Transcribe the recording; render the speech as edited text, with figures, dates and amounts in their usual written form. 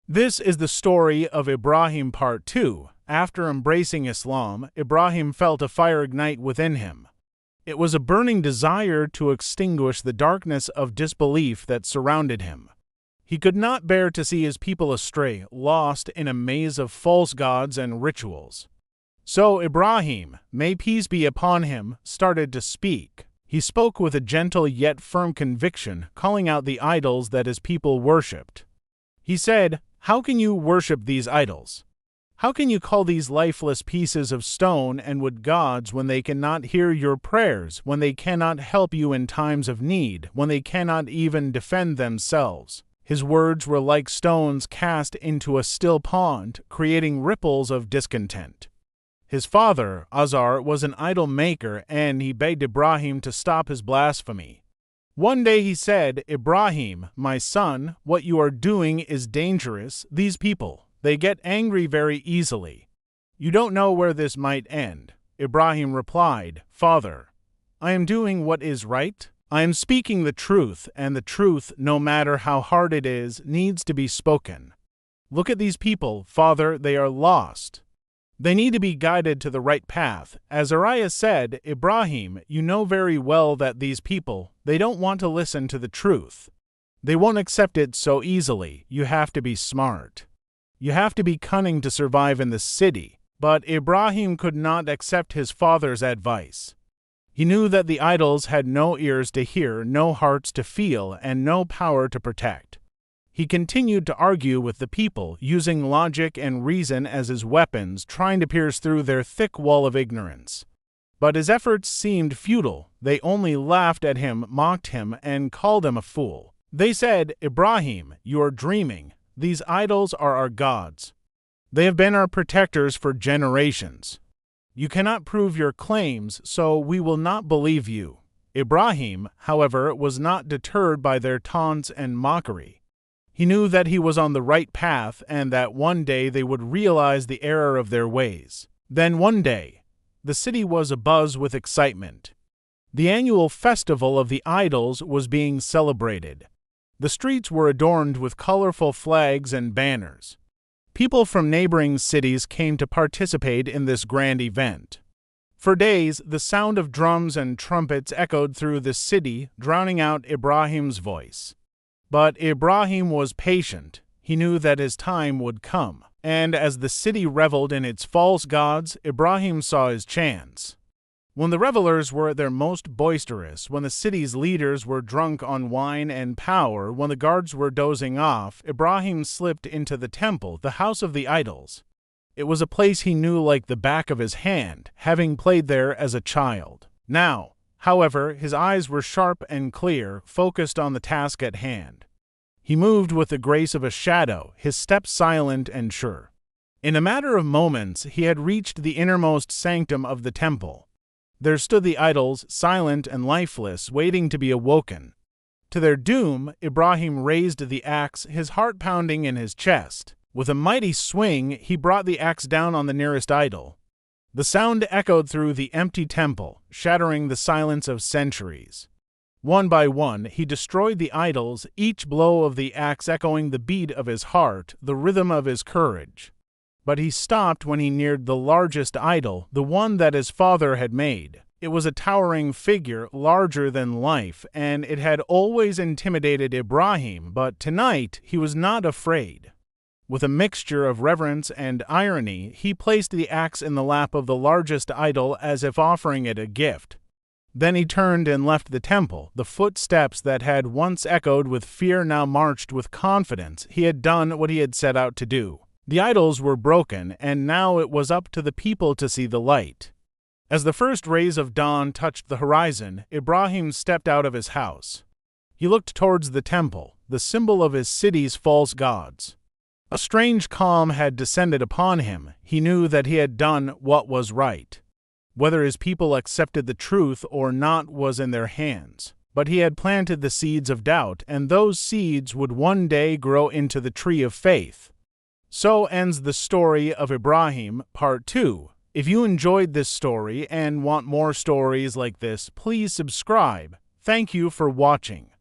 This is the story of Ibrahim Part 2. After embracing Islam, Ibrahim felt a fire ignite within him. It was a burning desire to extinguish the darkness of disbelief that surrounded him. He could not bear to see his people astray, lost in a maze of false gods and rituals. So Ibrahim, may peace be upon him, started to speak. He spoke with a gentle yet firm conviction, calling out the idols that his people worshipped. He said, "How can you worship these idols? How can you call these lifeless pieces of stone and wood gods when they cannot hear your prayers, when they cannot help you in times of need, when they cannot even defend themselves?" His words were like stones cast into a still pond, creating ripples of discontent. His father, Azar, was an idol maker, and he begged Ibrahim to stop his blasphemy. One day he said, "Ibrahim, my son, what you are doing is dangerous. These people, they get angry very easily. You don't know where this might end." Ibrahim replied, "Father, I am doing what is right. I am speaking the truth, and the truth, no matter how hard it is, needs to be spoken. Look at these people, Father, they are lost. They need to be guided to the right path." Azariah said, "Ibrahim, you know very well that these people, they don't want to listen to the truth. They won't accept it so easily. You have to be smart. You have to be cunning to survive in the city." But Ibrahim could not accept his father's advice. He knew that the idols had no ears to hear, no hearts to feel, and no power to protect. He continued to argue with the people, using logic and reason as his weapons, trying to pierce through their thick wall of ignorance. But his efforts seemed futile. They only laughed at him, mocked him, and called him a fool. They said, "Ibrahim, you are dreaming. These idols are our gods. They have been our protectors for generations. You cannot prove your claims, so we will not believe you." Ibrahim, however, was not deterred by their taunts and mockery. He knew that he was on the right path and that one day they would realize the error of their ways. Then one day, the city was abuzz with excitement. The annual festival of the idols was being celebrated. The streets were adorned with colorful flags and banners. People from neighboring cities came to participate in this grand event. For days, the sound of drums and trumpets echoed through the city, drowning out Ibrahim's voice. But Ibrahim was patient. He knew that his time would come. And as the city reveled in its false gods, Ibrahim saw his chance. When the revelers were at their most boisterous, when the city's leaders were drunk on wine and power, when the guards were dozing off, Ibrahim slipped into the temple, the house of the idols. It was a place he knew like the back of his hand, having played there as a child. Now, however, his eyes were sharp and clear, focused on the task at hand. He moved with the grace of a shadow, his steps silent and sure. In a matter of moments, he had reached the innermost sanctum of the temple. There stood the idols, silent and lifeless, waiting to be awoken. To their doom, Ibrahim raised the axe, his heart pounding in his chest. With a mighty swing, he brought the axe down on the nearest idol. The sound echoed through the empty temple, shattering the silence of centuries. One by one, he destroyed the idols, each blow of the axe echoing the beat of his heart, the rhythm of his courage. But he stopped when he neared the largest idol, the one that his father had made. It was a towering figure, larger than life, and it had always intimidated Ibrahim, but tonight he was not afraid. With a mixture of reverence and irony, he placed the axe in the lap of the largest idol as if offering it a gift. Then he turned and left the temple. The footsteps that had once echoed with fear now marched with confidence. He had done what he had set out to do. The idols were broken, and now it was up to the people to see the light. As the first rays of dawn touched the horizon, Ibrahim stepped out of his house. He looked towards the temple, the symbol of his city's false gods. A strange calm had descended upon him. He knew that he had done what was right. Whether his people accepted the truth or not was in their hands. But he had planted the seeds of doubt, and those seeds would one day grow into the tree of faith. So ends the story of Ibrahim, Part 2. If you enjoyed this story and want more stories like this, please subscribe. Thank you for watching.